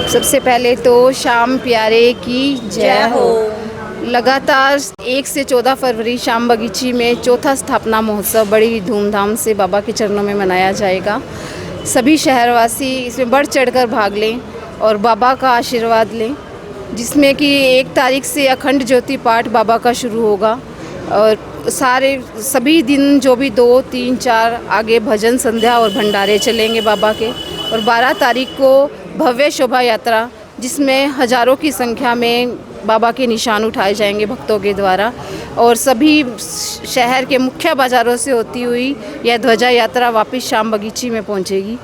सबसे पहले तो श्याम प्यारे की जय हो। लगातार 1 से 14 फरवरी श्याम बगीची में चौथा स्थापना महोत्सव बड़ी धूमधाम से बाबा के चरणों में मनाया जाएगा। सभी शहरवासी इसमें बढ़ चढ़कर भाग लें और बाबा का आशीर्वाद लें, जिसमें कि 1 तारीख से अखंड ज्योति पाठ बाबा का शुरू होगा और सभी दिन जो भी 2, 3, 4 आगे भजन संध्या और भंडारे चलेंगे बाबा के। और 12 तारीख को भव्य शोभा यात्रा, जिसमें हज़ारों की संख्या में बाबा के निशान उठाए जाएंगे भक्तों के द्वारा, और सभी शहर के मुख्य बाज़ारों से होती हुई यह ध्वजा यात्रा वापस श्याम बगीची में पहुंचेगी।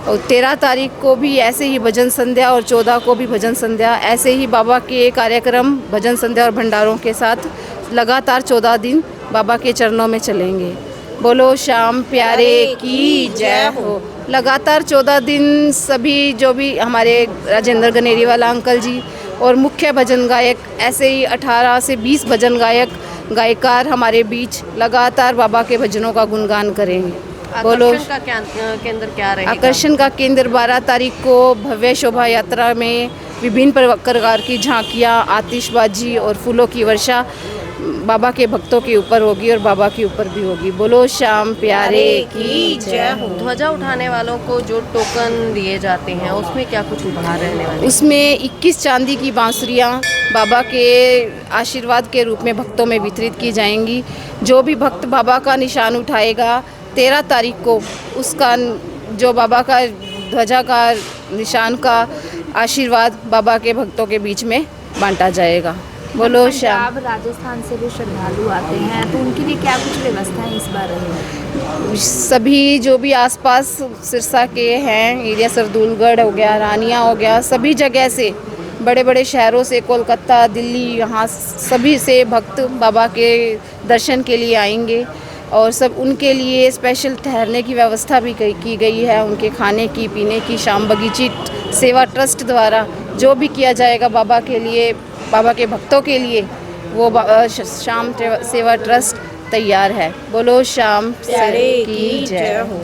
और 13 तारीख को भी ऐसे ही भजन संध्या और 14 को भी भजन संध्या, ऐसे ही बाबा के कार्यक्रम भजन संध्या और भंडारों के साथ लगातार 14 दिन बाबा के चरणों में चलेंगे। बोलो श्याम प्यारे की जय हो। लगातार 14 दिन सभी जो भी हमारे राजेंद्र गनेरी वाला अंकल जी और मुख्य भजन गायक, ऐसे ही 18 से 20 भजन गायकार हमारे बीच लगातार बाबा के भजनों का गुणगान करेंगे। बोलो। आकर्षण का केंद्र क्या रहेगा? आकर्षण का केंद्र 12 तारीख को भव्य शोभा यात्रा में विभिन्न प्रकार की झांकियाँ, आतिशबाजी और फूलों की वर्षा बाबा के भक्तों के ऊपर होगी और बाबा के ऊपर भी होगी। बोलो श्याम प्यारे की जय हो। ध्वजा उठाने वालों को जो टोकन दिए जाते हैं उसमें क्या कुछ उपहार रहने वाले? उसमें 21 चांदी की बांसुरियाँ बाबा के आशीर्वाद के रूप में भक्तों में वितरित की जाएंगी। जो भी भक्त बाबा का निशान उठाएगा 13 तारीख को, उसका जो बाबा का ध्वजा का निशान का आशीर्वाद बाबा के भक्तों के बीच में बांटा जाएगा। बोलो श्याम। पंजाब, राजस्थान से भी श्रद्धालु आते हैं, तो उनके लिए क्या कुछ व्यवस्थाएं इस बार रहेंगी? सभी जो भी आसपास सिरसा के हैं एरिया, सरदूलगढ़ हो गया, रानिया हो गया, सभी जगह से, बड़े बड़े शहरों से, कोलकाता, दिल्ली, यहाँ सभी से भक्त बाबा के दर्शन के लिए आएंगे। और सब उनके लिए स्पेशल ठहरने की व्यवस्था भी की गई है। उनके खाने की, पीने की श्याम बगीची सेवा ट्रस्ट द्वारा जो भी किया जाएगा बाबा के लिए, बाबा के भक्तों के लिए, वो श्याम सेवा ट्रस्ट तैयार है। बोलो श्याम प्यारे की जय हो।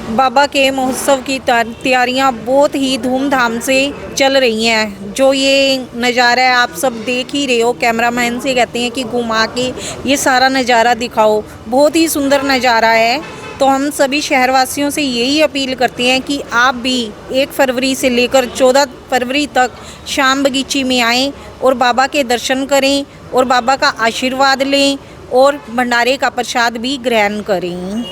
बाबा के महोत्सव की तैयारियां बहुत ही धूमधाम से चल रही हैं। जो ये नज़ारा है आप सब देख ही रहे हो, कैमरामैन से कहते हैं कि घुमा के ये सारा नज़ारा दिखाओ। बहुत ही सुंदर नज़ारा है। तो हम सभी शहरवासियों से यही अपील करते हैं कि आप भी 1 फरवरी से लेकर 14 फरवरी तक श्याम बगीची में आएँ और बाबा के दर्शन करें और बाबा का आशीर्वाद लें और भंडारे का प्रसाद भी ग्रहण करें।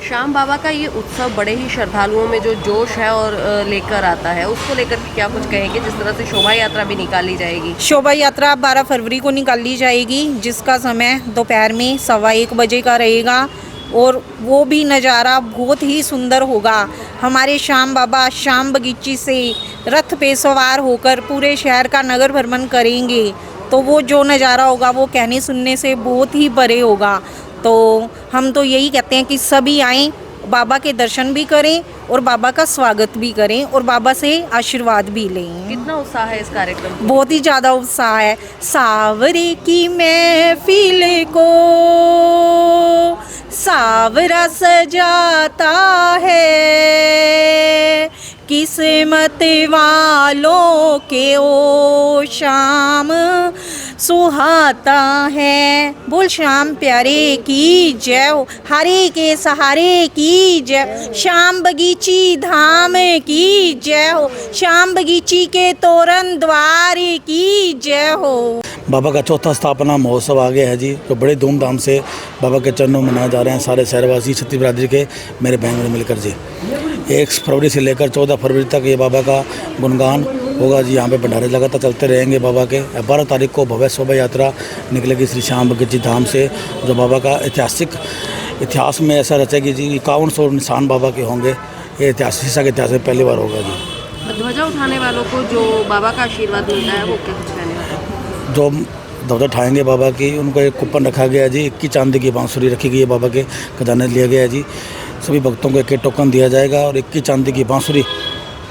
श्याम बाबा का ये उत्सव बड़े ही श्रद्धालुओं में जो जोश है और लेकर आता है, उसको लेकर के क्या कुछ कहेंगे? जिस तरह से शोभा यात्रा भी निकाली जाएगी। शोभा यात्रा 12 फरवरी को निकाली जाएगी, जिसका समय दोपहर में 1:15 बजे का रहेगा और वो भी नज़ारा बहुत ही सुंदर होगा। हमारे श्याम बाबा श्याम बगीची से रथ पे सवार होकर पूरे शहर का नगर भ्रमण करेंगे, तो वो जो नज़ारा होगा वो कहने सुनने से बहुत ही परे होगा। तो हम तो यही कहते हैं कि सभी आएँ, बाबा के दर्शन भी करें और बाबा का स्वागत भी करें और बाबा से आशीर्वाद भी लें। कितना उत्साह है इस कार्यक्रम में? बहुत ही ज़्यादा उत्साह है। सावरे की महफिल को सावरा सजाता है, किस्मत वालों के ओ श्याम सुहाता है। बोल श्याम प्यारे की जय हो। हरे के सहारे की जय, श्याम बगीची धाम की जय हो, श्याम बगीची के तोरण द्वार की जय हो। बाबा का चौथा स्थापना महोत्सव आ गया है जी, तो बड़े धूमधाम से बाबा के चरणों में मनाए जा रहे हैं सारे शहरवासी, छत्तीस बिरादरी के मेरे बहन में मिलकर जी। 1 फरवरी से लेकर 14 फरवरी तक ये बाबा का गुणगान होगा जी। यहाँ पे भंडारे लगातार चलते रहेंगे बाबा के। 12 तारीख को भव्य शोभा यात्रा निकलेगी श्री श्याम बगीची धाम से, जो बाबा का इतिहास में ऐसा रचेगी जी। 5100 निशान बाबा के होंगे। ये शीशा के इतिहास में पहली बार होगा जी। ध्वजा उठाने वालों को जो बाबा का आशीर्वाद मिलता है वो क्या कुछ कहने वाला है? जो ध्वजा उठाएंगे बाबा की, उनको एक कूपन रखा गया है जी। 21 चांदी की बांसुरी रखी गई है, बाबा के खजाने लिया गया है जी। सभी भक्तों को एक टोकन दिया जाएगा और 21 चांदी की बांसुरी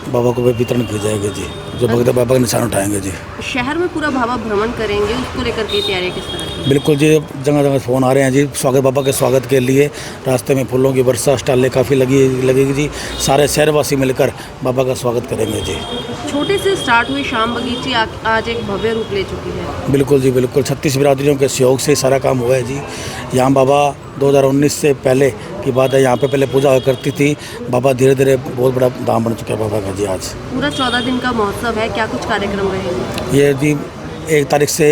बाबा को वितरण की जाएगी जी, जो भक्त बाबा का निशान उठाएंगे जी। शहर में पूरा बाबा भ्रमण करेंगे, उसको लेकर के तैयारी किस तरह की? बिल्कुल जी, जगह जगह फ़ोन आ रहे हैं जी स्वागत बाबा के स्वागत के लिए। रास्ते में फूलों की वर्षा, स्टालें काफ़ी लगेगी जी। सारे शहरवासी मिलकर बाबा का स्वागत करेंगे जी। छोटे से स्टार्ट हुई शाम बगीची आज एक भव्य रूप ले चुकी है। बिल्कुल जी, बिल्कुल 36 बिरादरियों के सहयोग से सारा काम हुआ है जी। यहाँ बाबा 2019 से पहले की बात है, यहाँ पे पहले पूजा हुआ करती थी। बाबा धीरे धीरे बहुत बड़ा धाम बन चुका है बाबा का जी। आज पूरा 14 दिन का महोत्सव है, क्या कुछ कार्यक्रम रहेंगे? ये जी 1 तारीख से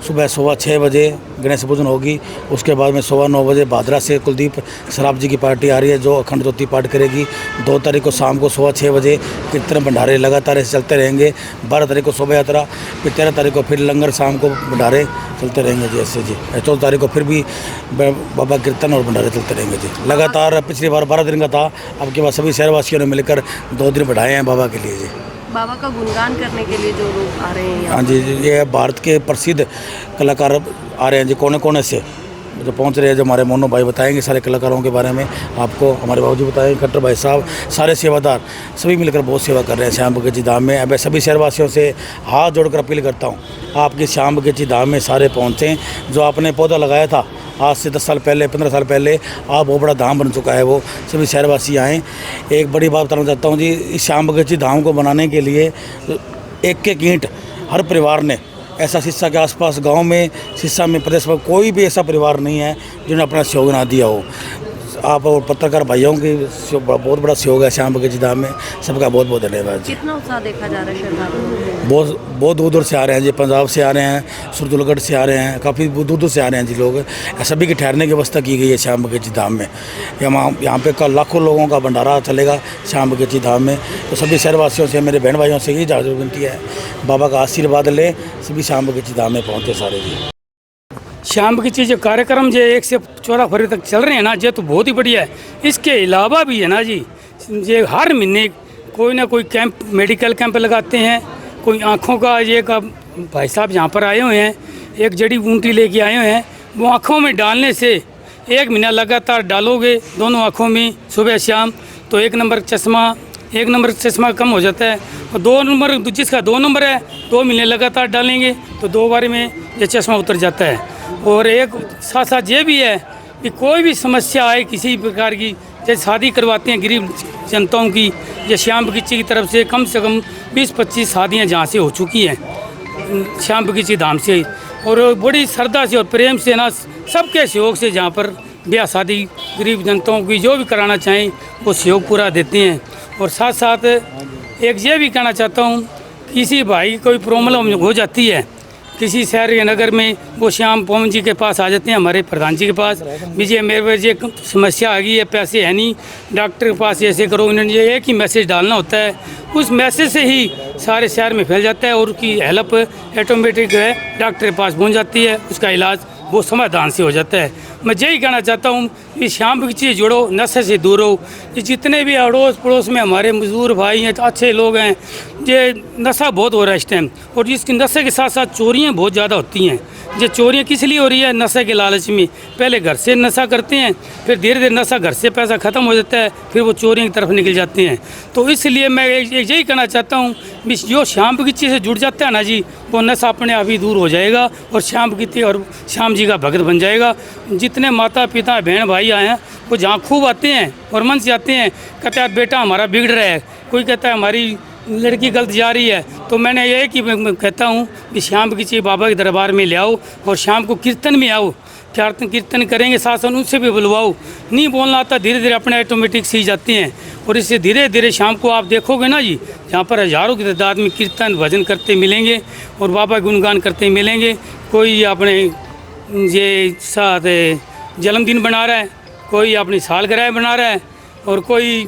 सुबह 6:15 बजे गणेश पूजन होगी। उसके बाद में 9:15 बजे भादरा से कुलदीप सराफ जी की पार्टी आ रही है जो अखंड ज्योति पाठ करेगी। 2 तारीख को शाम को 6:15 बजे कीर्तन भंडारे लगातार ऐसे चलते रहेंगे। 12 तारीख को शोभा यात्रा, फिर 13 तारीख को फिर लंगर, शाम को भंडारे चलते रहेंगे जी ऐसे जी। 14 तारीख को फिर भी बाबा कीर्तन और भंडारे चलते रहेंगे जी लगातार। पिछली बार 12 दिन का था, अब के बाद सभी शहरवासियों ने मिलकर 2 दिन बढ़ाए हैं बाबा के लिए जी। बाबा का गुणगान करने के लिए जो लोग आ रहे हैं हाँ जी, ये भारत के प्रसिद्ध कलाकार आ रहे हैं जी, कोने कोने से जो पहुंच रहे हैं। जो हमारे मोनू भाई बताएंगे सारे कलाकारों के बारे में आपको, हमारे बाबूजी बताएंगे, खट्टर भाई साहब, सारे सेवादार सभी मिलकर बहुत सेवा कर रहे हैं श्याम बगीची धाम में। अब सभी शहरवासियों से हाथ जोड़कर अपील करता हूँ, आपके श्याम बगीची धाम में सारे पहुँचें। जो आपने पौधा लगाया था आज से 10 साल पहले, 15 साल पहले, आप बहुत बड़ा धाम बन चुका है वो। सभी शहरवासी आएँ। एक बड़ी बात बताना चाहता हूँ जी, इस श्याम बगीची धाम को बनाने के लिए एक ईंट हर परिवार ने, ऐसा सिरसा के आसपास गांव में, सिरसा में, प्रदेश में कोई भी ऐसा परिवार नहीं है जिन्होंने अपना सहयोग ना दिया हो। आप और पत्रकार भाइयों की बहुत बड़ा सहयोग है श्याम बगीची धाम में। सबका बहुत बहुत धन्यवाद जी। कितना उत्साह देखा जा रहा है श्रद्धालुओं में? बहुत दूर दूर से आ रहे हैं जी। पंजाब से आ रहे हैं, सुरदुलगढ़ से आ रहे हैं, काफ़ी दूर दूर से आ रहे हैं जी लोग। सभी की ठहरने की व्यवस्था की गई है श्याम बगीची धाम में। यहाँ पे कल लाखों लोगों का भंडारा चलेगा श्याम बगीची धाम में। तो सभी शहरवासियों से, मेरे बहन भाइयों से ही जागरूक विनती है, बाबा का आशीर्वाद ले, सभी श्याम बगीची धाम में पहुँचे सारे जी। श्याम बगीची जो कार्यक्रम जो 1 से 14 फरवरी तक चल रहे हैं ना, ये तो बहुत ही बढ़िया है। इसके अलावा भी है ना जी, ये हर महीने कोई ना कोई कैंप, मेडिकल कैंप लगाते हैं। कोई आँखों का, ये का भाई साहब यहाँ पर आए हुए हैं, एक जड़ी बूटी लेके आए हुए हैं। वो आँखों में डालने से 1 महीना लगातार डालोगे दोनों आँखों में सुबह शाम, तो 1 नंबर चश्मा कम हो जाता है। और 2 नंबर, जिसका 2 नंबर है, 2 महीने लगातार डालेंगे तो 2 बार में ये चश्मा उतर जाता है। और एक साथ साथ ये भी है कि कोई भी समस्या आए किसी प्रकार की, जैसे शादी करवाते हैं गरीब जनताओं की, ये श्याम बगीची की तरफ से कम 20-25 शादियाँ जहाँ से हो चुकी हैं श्याम बगीची धाम से। और बड़ी श्रद्धा से और प्रेम से ना, सबके सहयोग से जहाँ पर ब्याह शादी गरीब जनताओं की जो भी कराना चाहें वो सहयोग पूरा देते हैं। और साथ साथ एक ये भी कहना चाहता हूँ, किसी भाई कोई प्रॉब्लम हो जाती है किसी शहर या नगर में, वो श्याम पवन जी के पास आ जाते हैं, हमारे प्रधान जी के पास। विजय मेरे पास ये समस्या आ गई है, पैसे है नहीं, डॉक्टर के पास ऐसे करो, उन्होंने ये एक ही मैसेज डालना होता है, उस मैसेज से ही सारे शहर में फैल जाता है और उसकी हेल्प ऑटोमेटिक है डॉक्टर के पास पहुँच जाती है, उसका इलाज वो समाधान से हो जाता है। मैं यही कहना चाहता हूँ कि श्याम बगीची से जुड़ो, नशे से दूर हो। ये जितने भी अड़ोस पड़ोस में हमारे मजदूर भाई हैं, अच्छे लोग हैं, ये नशा बहुत हो रहा है इस टाइम। और जिसके नशे के साथ साथ चोरियाँ बहुत ज़्यादा होती हैं। ये चोरियाँ किस लिए हो रही है? नशे के लालच में। पहले घर से नशा करते हैं, फिर धीरे धीरे नशा, घर से पैसा ख़त्म हो जाता है, फिर वो चोरियों की तरफ निकल जाते हैं। तो इसलिए मैं यही कहना चाहता हूँ, जो श्याम बगीची से जुड़ जाता है ना जी, वो नशा अपने आप ही दूर हो जाएगा और श्याम बगीची और श्याम जी का भगत बन जाएगा। जितने माता पिता बहन भाई आए हैं वो जहाँ खूब आते हैं और मन से आते हैं, कहते हैं बेटा हमारा बिगड़ रहा है, कोई कहता है हमारी लड़की गलत जा रही है। तो मैंने ये कि कहता हूँ कि श्याम बगीची बाबा के दरबार में ले आओ और शाम को कीर्तन में आओ, कीर्तन करेंगे, साथ साथ उनसे भी बुलवाओ। नहीं बोलना आता, धीरे धीरे अपने ऑटोमेटिक सीख जाते हैं। और इससे धीरे धीरे शाम को आप देखोगे ना जी, यहाँ पर हज़ारों की तादाद में कीर्तन भजन करते मिलेंगे और बाबा गुणगान करते मिलेंगे। कोई अपने ये साथ जन्मदिन बना रहा है, कोई अपनी सालगिरह बना रहा है, और कोई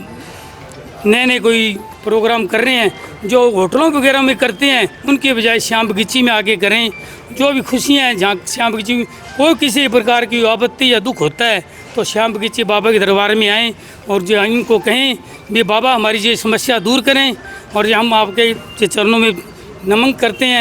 नए कोई प्रोग्राम कर रहे हैं जो होटलों वगैरह में करते हैं, उनके बजाय श्याम बगीची में आके करें। जो भी खुशियाँ हैं जहाँ श्याम बगीची में कोई किसी प्रकार की आपत्ति या दुख होता है तो श्याम बगीची बाबा के दरबार में आएँ और जो इनको कहें भी बाबा हमारी ये समस्या दूर करें। और हम आपके चरणों में नमन करते हैं।